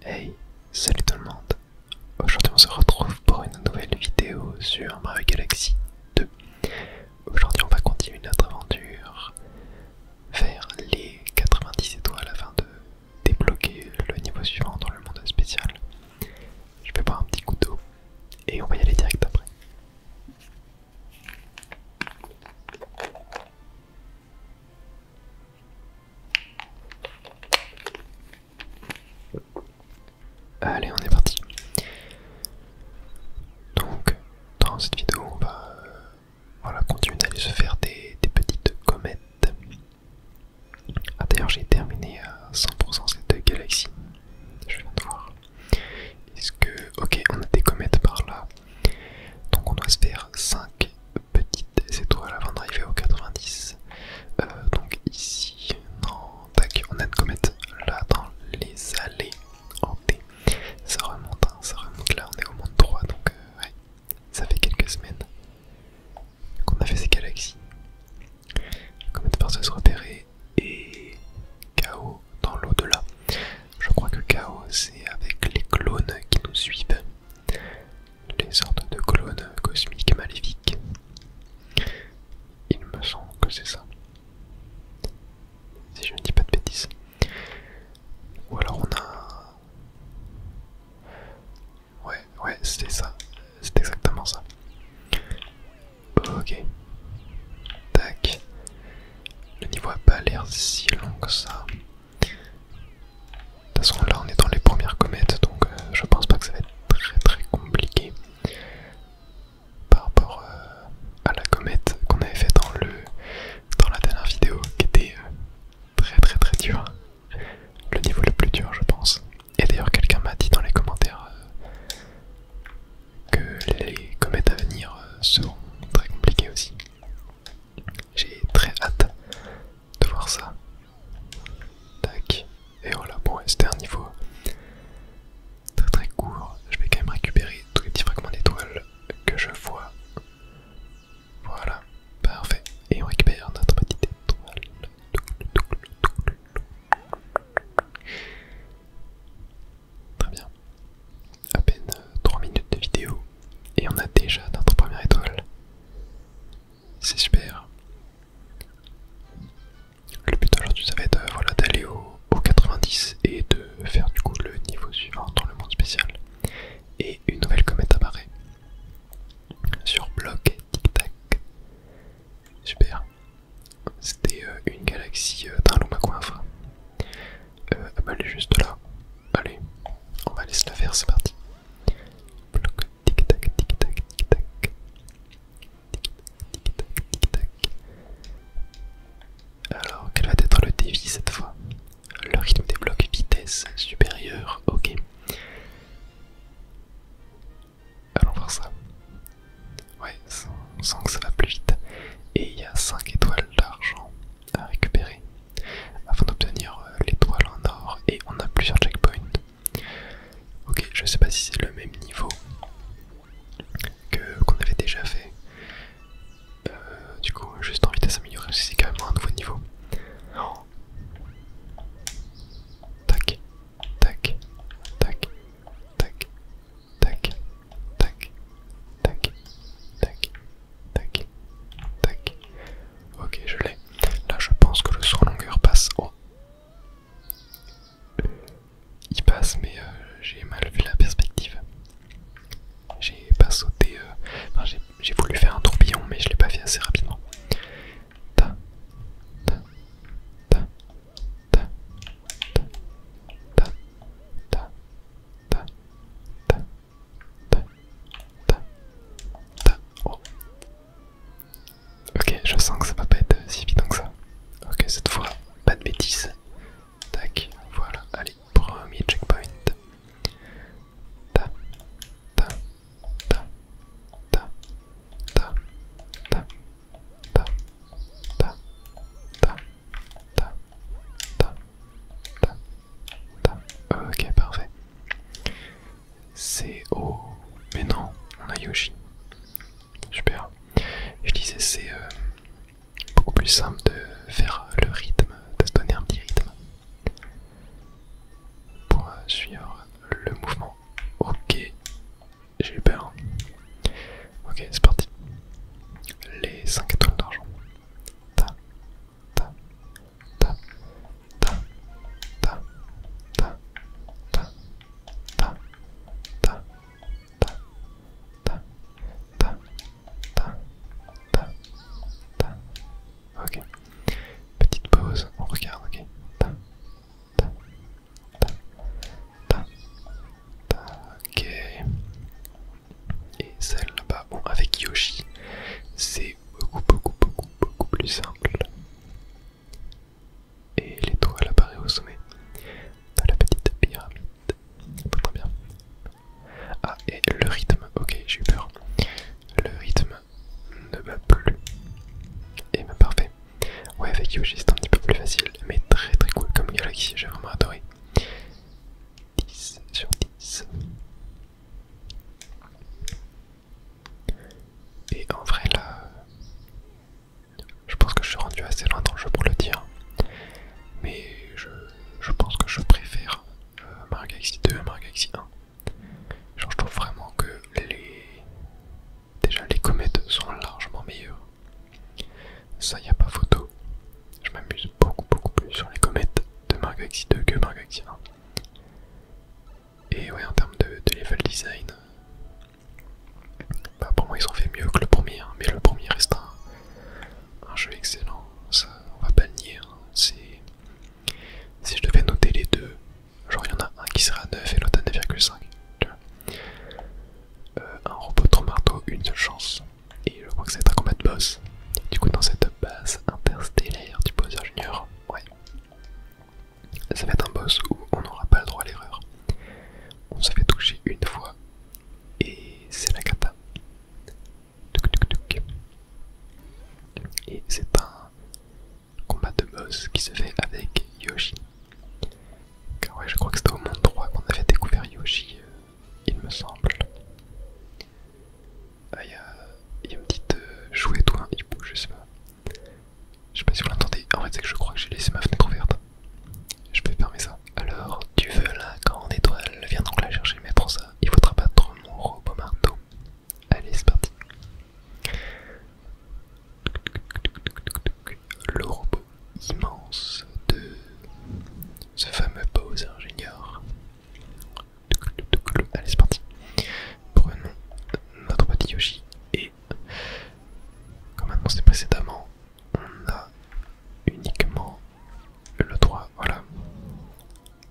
Hey, salut tout le monde. Aujourd'hui on se retrouve pour une nouvelle vidéo sur Mario Galaxy 2. Aujourd'hui on va continuer notre aventure vers les 90 étoiles afin de débloquer le niveau suivant dans le monde spécial. Je vais boire un petit coup d'eau et on va y aller direct après. Allez, on est parti. Donc, dans cette vidéo, on va continuer d'aller se faire des petites comètes. Ah, d'ailleurs, j'ai terminé à 100% cette galaxie. Je viens de voir. Est-ce que... Ok, on a des comètes par là. Donc on doit se faire 5 petites étoiles avant d'arriver aux 90. Donc ici, non, tac, on a une comète là dans les allées en T. Ça remonte là, on est au monde 3, donc ouais, ça fait quelques semaines qu'on a fait ces galaxies. Comète force se repérer et chaos dans l'au-delà. Je crois que chaos c'est avec les clones qui nous suivent. Les sortes de clones cosmiques maléfiques. Il me semble que c'est ça. Si je ne dis pas de bêtises. Ou alors on a... Ouais, c'était ça. C'est exactement ça. Ok. Tac. Le niveau a pas l'air si long que ça. De toute façon là on est dans les premières comètes, donc je pense pas que ça va être très compliqué. Par rapport à la comète qu'on avait fait dans la dernière vidéo, qui était très dur. Le niveau le plus dur je pense. Et d'ailleurs quelqu'un m'a dit dans les commentaires que les comètes à venir seront très compliquées aussi. J'ai très hâte de voir ça. Tac. Et voilà, bon ouais, c'était un niveau très court. Je vais quand même récupérer tous les petits fragments d'étoiles que je vois. Voilà, parfait. Et on récupère notre petite étoile. Très bien. À peine 3 minutes de vidéo et on a déjà notre première étoile. C'est super. Le but aujourd'hui ça va être d'aller au 90 et de faire du coup le niveau suivant dans le monde spécial. Et une nouvelle comète apparaît. Sur bloc, tic tac. Super. C'était une galaxie d'un long coiffre. Ah bah elle est juste là. Allez, on va aller se la faire, c'est parti. Bloc, tic tac, tic tac, tic tac. Tic tac, tic tac. Alors, quel va être le défi cette fois? Le rythme des blocs, vitesse supérieure, ok. Allons voir ça. Ouais, on sent que ça va plus vite. Et il y a 5 étoiles d'argent à récupérer afin d'obtenir l'étoile en or. Et on a plusieurs checkpoints. Ok, je sais pas si c'est le même niveau qu'on avait déjà fait. Du coup, juste en vitesse améliorée, c'est quand même un nouveau niveau. Oh. Tac, tac, tac, tac, tac, tac, tac, tac, tac, tac. Ok, je l'ai. Là, je pense que le saut en longueur passe. Oh. Il passe, mais j'ai mal vu la perspective. J'ai pas sauté. Enfin, j'ai voulu faire un tourbillon, mais je l'ai pas fait assez rapidement. Ta, ta, ta, ta, ta, ta, ta, ta, ta, ta, ta. Oh. Ok, je sens que ça va pas être si évident que ça. Ok, cette fois, pas de bêtises. Tac, voilà, allez, premier checkpoint. Ta, ta, ta, ta, ta, ta, ta, ta, ta, ta, ta, ta, ta. Ok, parfait. C'est... Oh, mais non, on a Yoshi. Super. Je disais, c'est beaucoup plus simple de faire le rythme, de se donner un petit rythme pour suivre Mais ouais, en termes de level design, bah pour moi ils ont fait mieux que le premier, hein, mais le premier reste un jeu excellent, ça on va pas le nier, hein. Si je devais noter les deux, genre il y en a un qui sera à 9 et l'autre à 9,5. Un robot trop marteau, une seule chance. Et je crois que c'est un combat de boss. Du coup dans cette base interstellaire du Bowser Junior, ouais, ça va être un boss où on n'aura pas le droit à l'erreur. On se fait toucher une fois et c'est la cata. Et c'est un combat de boss qui se fait avec Yoshi. Car ouais, je crois que c'était au monde 3 qu'on avait découvert Yoshi, il me semble. Ah, il y a une petite chouette ou un hibou, je sais pas. Je sais pas si vous l'entendez. En fait, c'est que je crois que j'ai laissé ma fenêtre ouverte. Je peux fermer ça. Alors, tu veux la grande étoile? Viens donc la chercher, mais pour ça, il faudra battre mon robot marteau. Allez, c'est parti. Le robot immense de ce fameux Bowser Junior. Allez, c'est parti. Prenons notre petit Yoshi et, comme annoncé précédemment, on a uniquement le droit, voilà,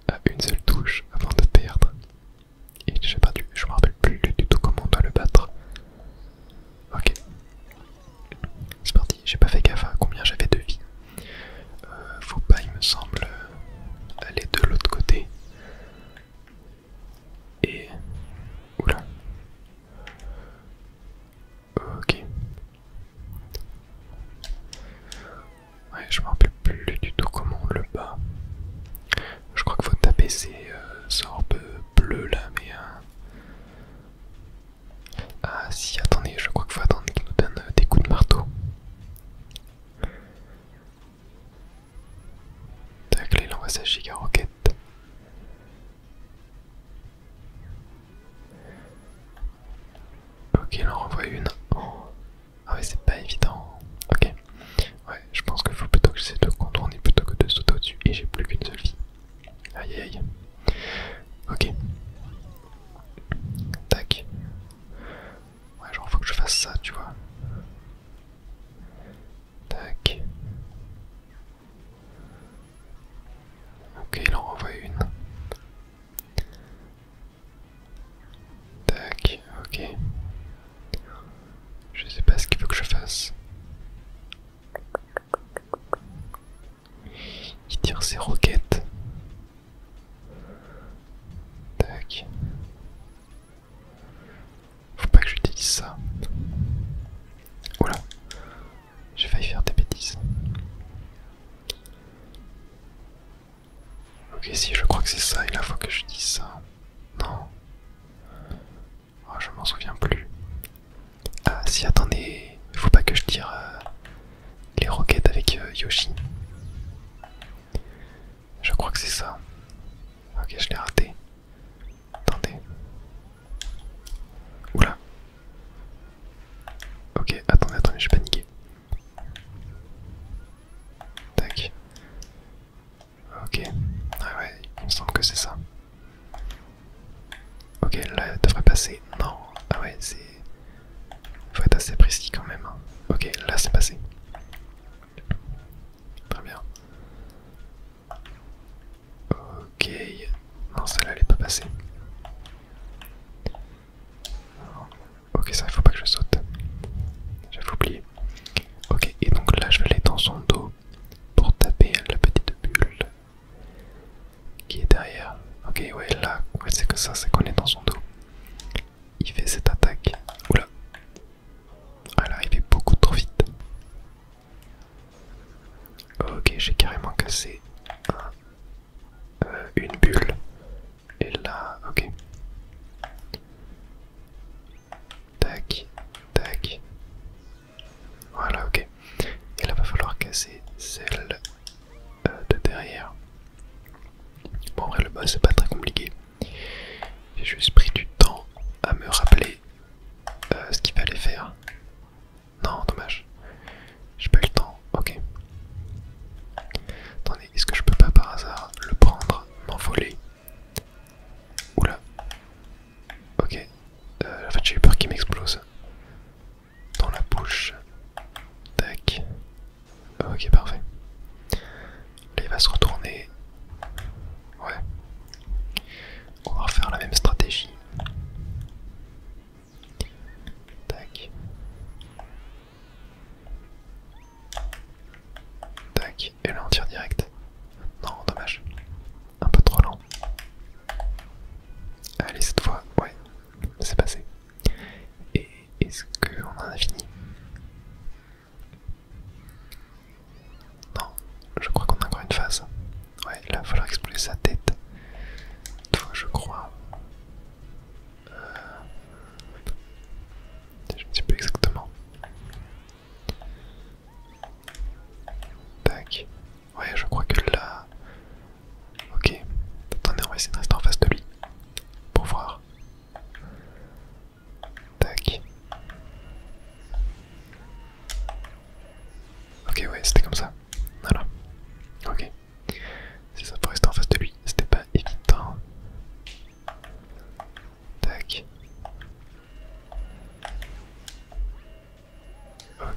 à une seule touche avant de perdre. Et j'ai perdu, je me rappelle plus du tout comment on doit le battre. Ok, c'est parti, j'ai pas fait gaffe à combien j'avais de vie. Faut pas, il me semble, aller de l'autre côté. Et... oula. Ok. Ouais, je me rappelle plus du tout comment on le bat. Je crois qu'il faut taper ces orbes bleus là, mais... Ah si, attendez, je crois qu'il faut attendre qu'il nous donne des coups de marteau. Tac, là il envoie sa giga roquette. Ok, il en renvoie une. Oh. Ah ouais, c'est pas évident. Ok. Ouais, je pense qu'il faut plutôt que j'essaie de contourner plutôt que de sauter au-dessus. Et j'ai plus qu'une seule vie. Aïe aïe aïe. Ok. Tac. Ouais, genre faut que je fasse ça, tu vois. Tac. Ok, il en renvoie une. Tac, ok. Je sais pas ce qu'il veut que je fasse. Il tire ses roquettes. Tac. Faut pas que j'utilise ça. Oula. J'ai failli faire des bêtises. Ok, si, je crois que c'est ça, et là faut que je dise ça. Non. Oh, je m'en souviens plus. Ah, si, attendez. Faut pas que je tire les roquettes avec Yoshi. Je crois que c'est ça. Ok, je l'ai raté. Attendez. Oula. Ok, attendez, j'ai paniqué. Tac. Ok. Ah ouais, il me semble que c'est ça. Ok, là, elle devrait passer. Non. Ah ouais, c'est... faut être assez précis quand même. Ok, là, c'est passé. Très bien. Ok. Non, celle-là, elle est pas passée. Ok, ça, il faut pas que je saute. J'avais oublié. Ok, et donc là, je vais aller dans son dos pour taper la petite bulle qui est derrière. Ok, ouais, là, ouais, c'est que ça, c'est qu'on est dans son dos. Il fait cette attaque. Oula. Ah, elle arrivait beaucoup trop vite. Ok, j'ai carrément cassé une bulle. Et là,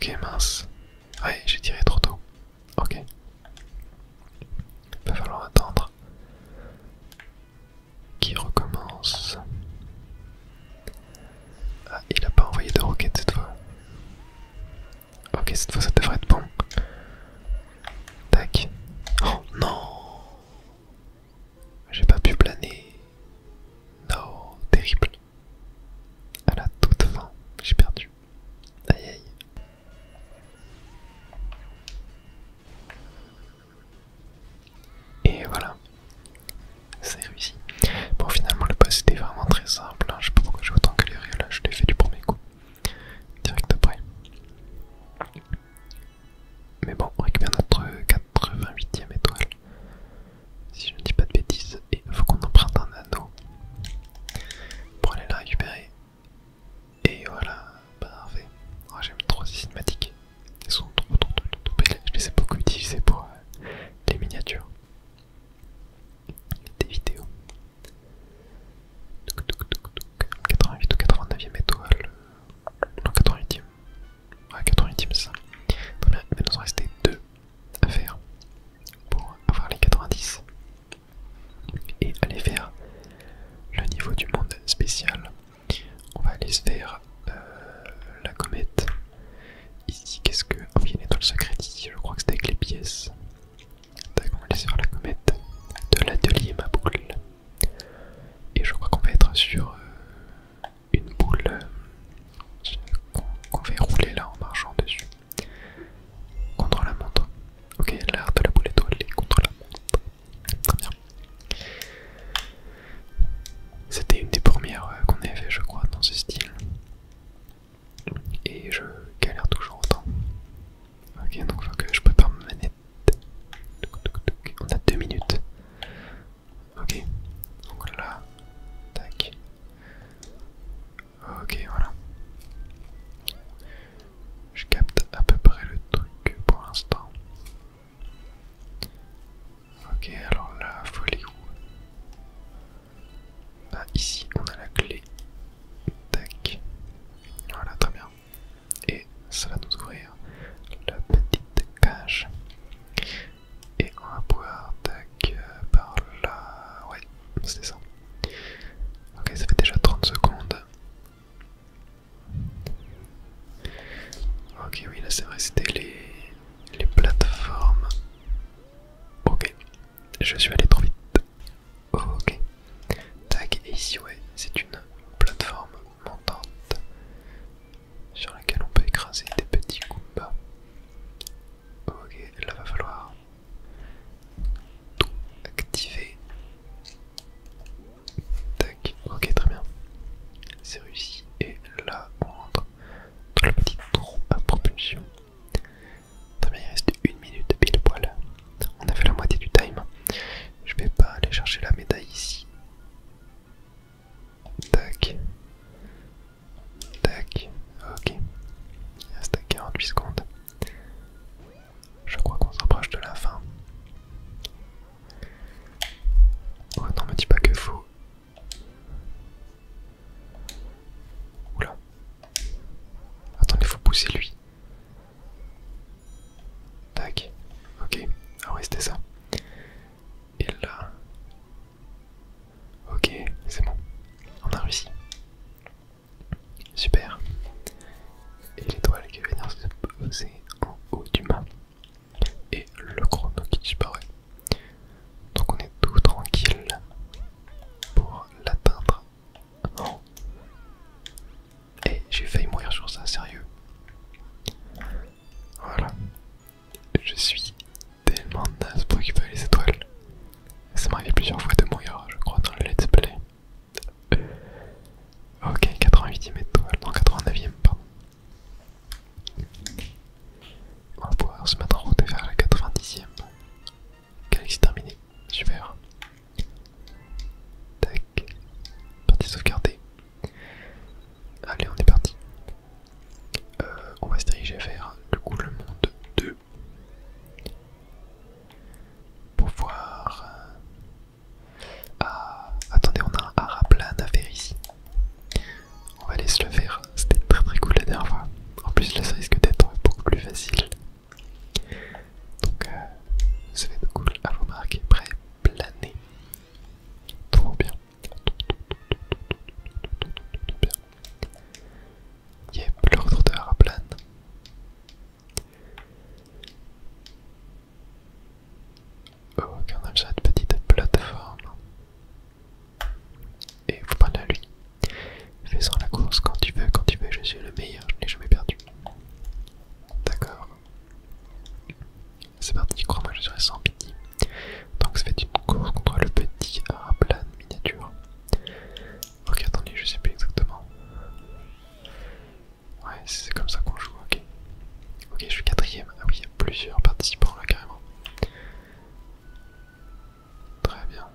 Ok, mince. Ouais, j'ai tiré trop tôt. Ok. Va falloir attendre qu'il recommence. Ah, il a pas envoyé de roquette cette fois. Ok, cette fois ça devrait être bon. Tac. Oh non! J'ai pas pu planer. Non, terrible. À la toute fin, j'ai perdu. Aïe aïe. Et voilà, c'est réussi. Bon, finalement, le boss était vraiment très simple. Hein. Je sais pas pourquoi j'ai autant galéré là, je l'ai fait du premier coup. Direct après. Mais bon, on récupère notre 88e étoile. Si je ne dis pas de bêtises, et il faut qu'on emprunte un anneau pour aller la récupérer. Et voilà, parfait. Oh, j'aime trop ces cinématiques. Elles sont trop belles. Je les ai beaucoup utilisées pour les miniatures. Des vidéos. 88 ou 89e étoile. Non, 88e. Ouais, 88e, c'est ça. Très bien, il va nous en rester 2 à faire pour avoir les 90 et aller faire le niveau du monde spécial. On va aller se faire la comète. Ici, qu'est-ce que. Oh, il y a une étoile secrète ici, je crois que c'était avec les pièces. Tac, on va aller se faire la comète de l'atelier ma boule. Et je crois qu'on va être sur une boule qu'on fait rouler là en marchant dessus. Contre la montre. Ok, l'art de la boule étoilée contre la montre. Très bien. C'était une des premières qu'on avait fait, je crois, dans ce style. Et je galère toujours autant. Ok, donc faut que je prépare ma manette. On a 2 minutes. Ok, donc là, tac. Ok, voilà. Je capte à peu près le truc pour l'instant. Ok, alors là, faut aller où? Ah, ici, on a la clé. Tac. Voilà, très bien. Et ça va nous ouvrir la petite cage. Et on va pouvoir, tac, par là. Ouais, c'était ça. Ok, ça fait déjà 30 secondes. Ok, oui, là c'est vrai, c'était les plateformes. Ok, je suis allé trop vite. Ok, tac, et ici, ouais, c'est une plateforme montante sur laquelle on peut écraser des petits Goombas. Ok, là va falloir tout activer. Tac, ok, très bien. C'est réussi. Et là, on rentre dans le petit trou à propulsion. Très bien, il reste 1 minute pile poil. On a fait la moitié du time. Je vais pas aller chercher la médaille ici. Tac. Tac. Ok. Il reste à 48 secondes. Je crois qu'on s'approche de la fin. Oh non, me dis pas que faut. je sais plus exactement. Ouais, c'est comme ça qu'on joue, ok. Ok, je suis quatrième. Ah oui, il y a plusieurs participants là carrément. Très bien.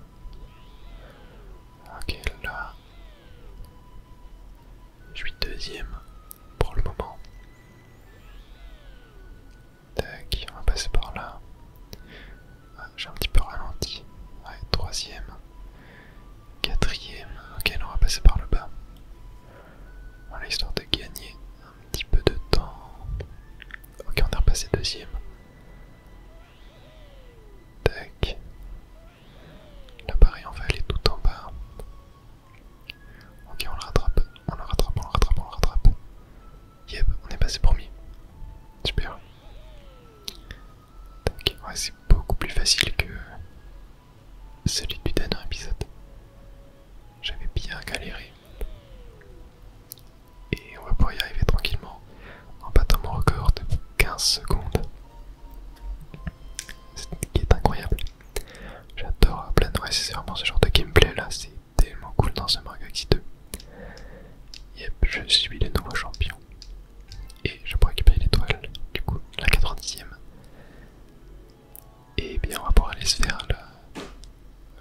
Ok, là. Je suis deuxième pour le moment. Tac, on va passer par là. Ah, j'ai un petit peu ralenti. Ouais, troisième. Quatrième. Ok, là on va passer par le bas. Voilà, histoire de gagner un petit peu de temps. Ok, on est repassé deuxième. Tac. Là pareil, on va aller tout en bas. Ok, on le rattrape. On le rattrape, on le rattrape, on le rattrape. Yep, on est passé premier. Super. Tac. Ouais, c'est beaucoup plus facile que celui du dernier épisode. J'avais bien galéré. Et on va pouvoir y arriver tranquillement en battant mon record de 15 secondes. Ce qui est incroyable. J'adore plein de... Ouais, c'est vraiment ce genre de gameplay là, c'est tellement cool dans ce Mario Galaxy 2. Yep, je suis le nouveau champion. Et je peux récupérer l'étoile, du coup, la 90e. Et bien on va pouvoir aller se faire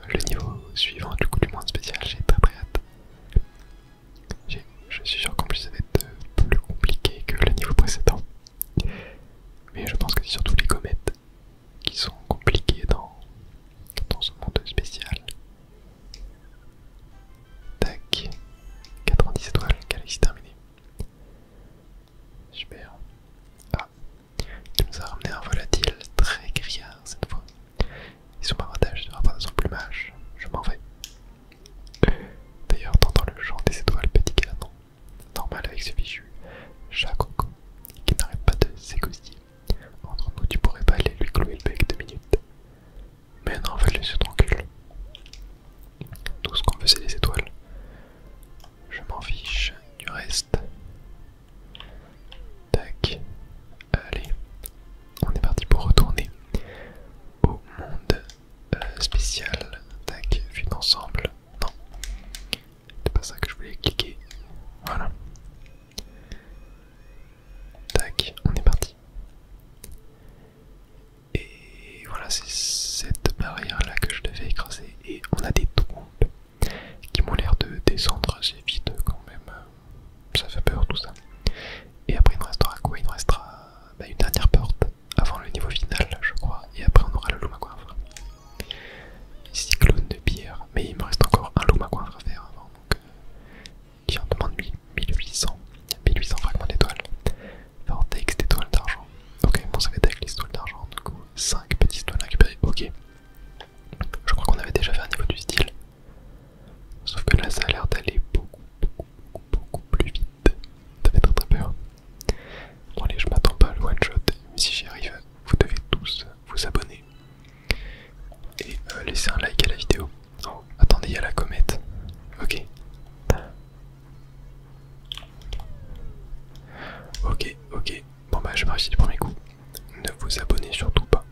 le niveau suivant du coup du monde spécial, j'ai très très hâte. Je suis sûr qu'en plus ça va être plus compliqué que le niveau précédent. Mais je pense que c'est surtout les comètes qui sont compliquées dans ce monde spécial. Tac, 90 étoiles, galaxie terminée. Super. Ah, il nous a ramené un volatile très criard cette fois. Et son bavardage sera pas dans son plumage. Je m'en vais. D'ailleurs, t'entends le chant des étoiles, petit canon. Normal avec ce fichu chat coco qui n'arrête pas de s'égosiller. Entre nous, tu pourrais pas aller lui clouer le bec 2 minutes. Mais non, en fait, laisse tranquille. Tout ce qu'on veut, c'est des étoiles. Je m'en fiche du reste. Tac. Allez. On est parti pour retourner au monde spécial. Tac. Vue d'ensemble. Non. C'est pas ça que je voulais cliquer. Voilà. Tac. On est parti. Et voilà, c'est cette barrière là que je devais écraser. Et on a des trompes qui m'ont l'air de descendre assez vite quand même. Ça fait peur tout ça. Et après il nous restera quoi? Il nous restera une dernière porte avant le niveau final je crois. Et après on aura le Lumacoinfre. Cyclone de pierre. Mais il me reste encore un Lumacoinfre à faire avant. Donc, qui en demande 1800. 1800 fragments d'étoiles. Vortex d'étoiles d'argent. Ok, bon ça va être avec les étoiles d'argent. Du coup 5 petites étoiles récupérées. Ok. Je crois qu'on avait déjà fait un niveau du style. Sauf que là ça a l'air d'aller beaucoup plus vite. Ça fait très très peur. Bon allez, je m'attends pas à le one shot. Mais si j'y arrive, vous devez tous vous abonner. Et laisser un like à la vidéo. Oh, attendez, il y a la comète. Ok. Ok. Bon bah je me réussis du premier coup. Ne vous abonnez surtout pas.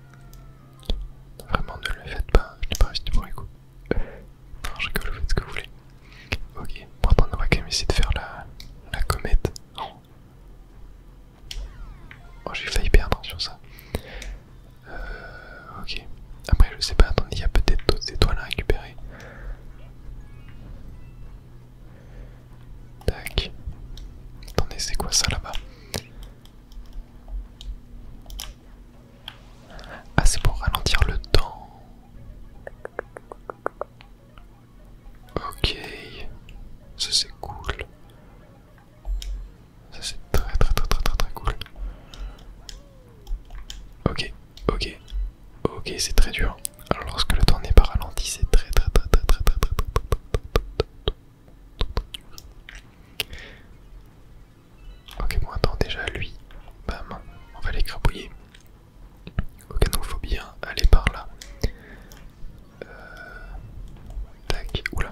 Vraiment ne le faites pas, je n'ai pas réussi du premier coup. Non, je rigole, vous faites ce que vous voulez. Ok, bon attends, on va quand même essayer de faire la comète. Non. Oh, j'ai failli perdre sur ça. Ok. Après je sais pas, attendez, il y a peut-être d'autres étoiles à récupérer. Tac. Attendez, c'est quoi ça là-bas? Ah, c'est pour ralentir le temps. Ok. Ça c'est cool. Ça c'est très cool. Ok, c'est très dur. Alors lorsque le temps n'est pas ralenti, c'est très dur. Ok, bon attends, déjà lui, bam, on va l'écrabouiller. Ok, donc faut bien aller par là. Tac, oula,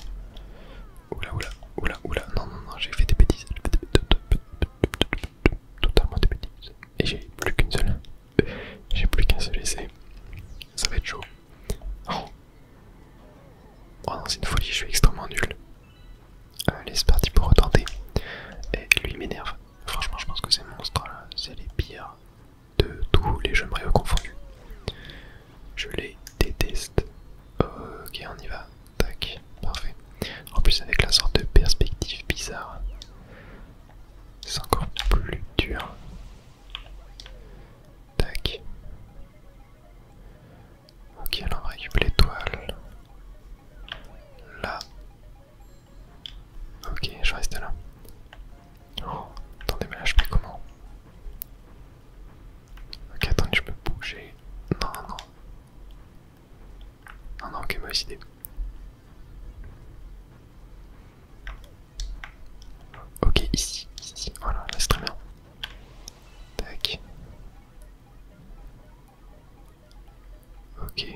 non, j'ai fait des bêtises. Totalement des bêtises. Et j'ai plus qu'une seule. J'ai plus qu'un seul essai. Ça va être chaud. Oh non, c'est une folie, je suis extrêmement nul. Allez, c'est parti pour bizarre. C'est encore plus dur. Tac. Ok, là on récupère l'étoile. Là. Ok, je reste là. Oh, attendez, mais là je fais comment? Ok, attendez, je peux bouger. Non, non. Non, non, ok, mauvaise idée. Ok, ici, voilà, là c'est très bien. Tac. Ok.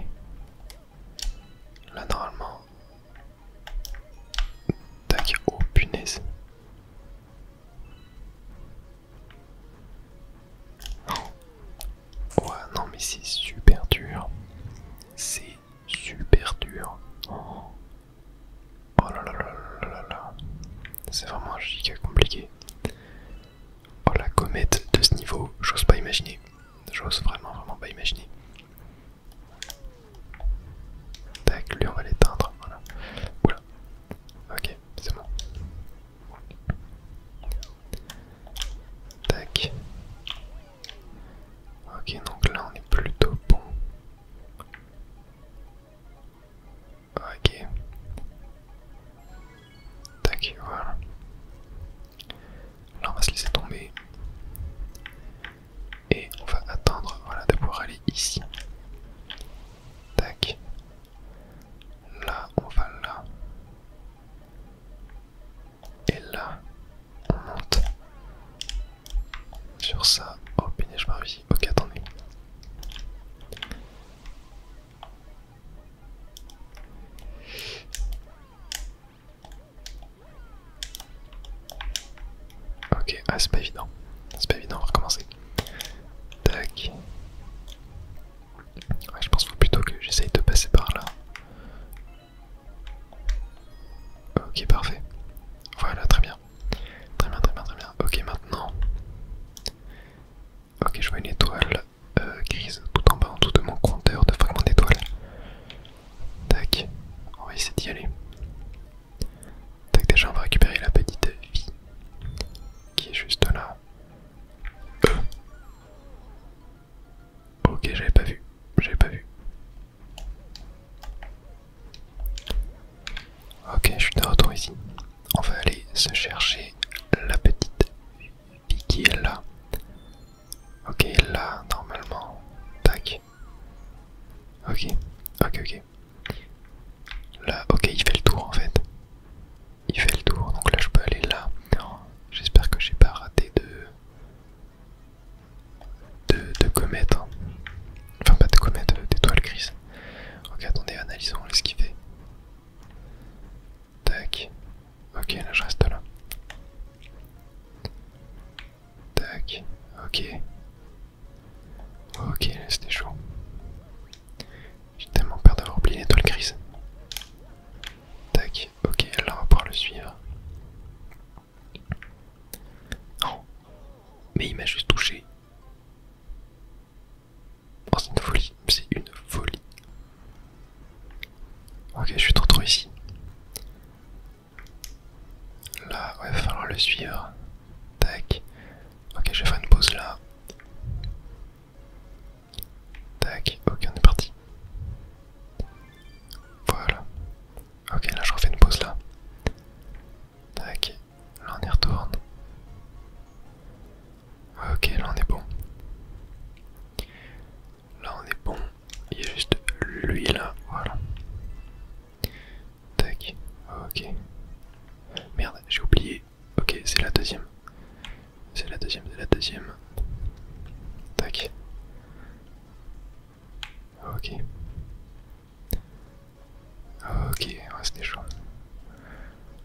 Là normalement. Tac, oh punaise. Oh. Ouais, non mais c'est super dur. C'est super dur. Oh, oh là là là là là là. C'est vraiment un giga compliqué. Oh la comète de ce niveau, j'ose pas imaginer. J'ose vraiment pas imaginer. Tac, lui on va l'éteindre, voilà. Oula. Ok, c'est bon. Tac. Ok, donc là on est plutôt bon. Ok. Tac, voilà. Là on va se laisser tomber. Et on va attendre, voilà, de pouvoir aller ici. Tac. Là, on va là. Et là, on monte. Sur ça. Oh punaise, je m'en réussis. Ok, attendez. Ok, ah c'est pas évident. C'est pas évident, on va recommencer. Tac. Ouais, je pense qu'il faut plutôt que j'essaye de passer par là. Ok, parfait. Voilà, très bien. Très bien, très bien, très bien. Ok, maintenant. Ok, je vois une étoile grise tout en bas, en dessous de mon compteur de fragments d'étoiles. Tac. On va essayer d'y aller. Tac, déjà on va récupérer la petite vie qui est juste là. Ok, j'avais pas vu. J'avais pas vu. Ok, je suis de retour ici. On va aller se chercher la petite vie qui est là. Ok, là, normalement. Tac. Ok, ok, ok. Là, ok, il fait le tour en fait. Il fait le tour, donc là je peux aller là. J'espère que j'ai pas raté de comète. Hein. Enfin, pas de comète, d'étoile grise. Ok, attendez, analysons ce qu'il fait. Tac. Ok, là je reste là. Tac. Ok. Ok, là c'était chaud. J'ai tellement peur d'avoir oublié l'étoile grise. Tac. Ok, là on va pouvoir le suivre. Oh. Mais il m'a juste touché. Oh, c'est une folie. C'est une folie. Ok, je suis trop ici. Là, ouais, va falloir le suivre. Tac. Ok, je vais faire une pause là. Tac. Ok, on est parti. Voilà. Ok, là je refais une pause là. Tac. Là on y retourne. Ok, là on est bon. Là on est bon. Il y a juste lui là. Voilà. Tac. Ok. Merde, j'ai oublié. Ok, c'est la deuxième. C'est la deuxième, c'est la deuxième. Tac. Ok. Ok, ouais, c'était chaud.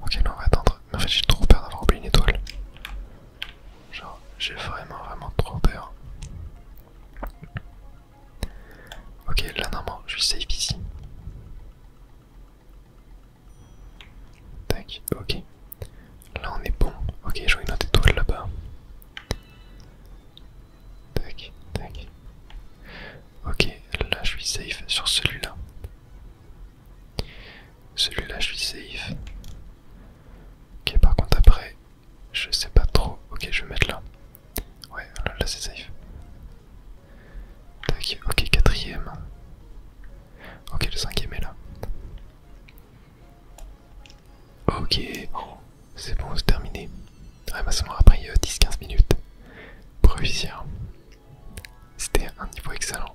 Ok, là on va attendre. Mais en fait, j'ai trop peur d'avoir oublié une étoile. Genre, j'ai vraiment trop peur. Ok, là normalement, je suis safe ici. Tac, ok. Là on est bon. Ok, je vois une autre étoile là-bas. Je sais pas trop. Ok, je vais mettre là. Ouais, là c'est safe. Tac, ok, quatrième. Ok, le cinquième est là. Ok, oh, c'est bon, c'est terminé. Ouais, bah ça m'aura pris 10-15 minutes pour réussir. C'était un niveau excellent.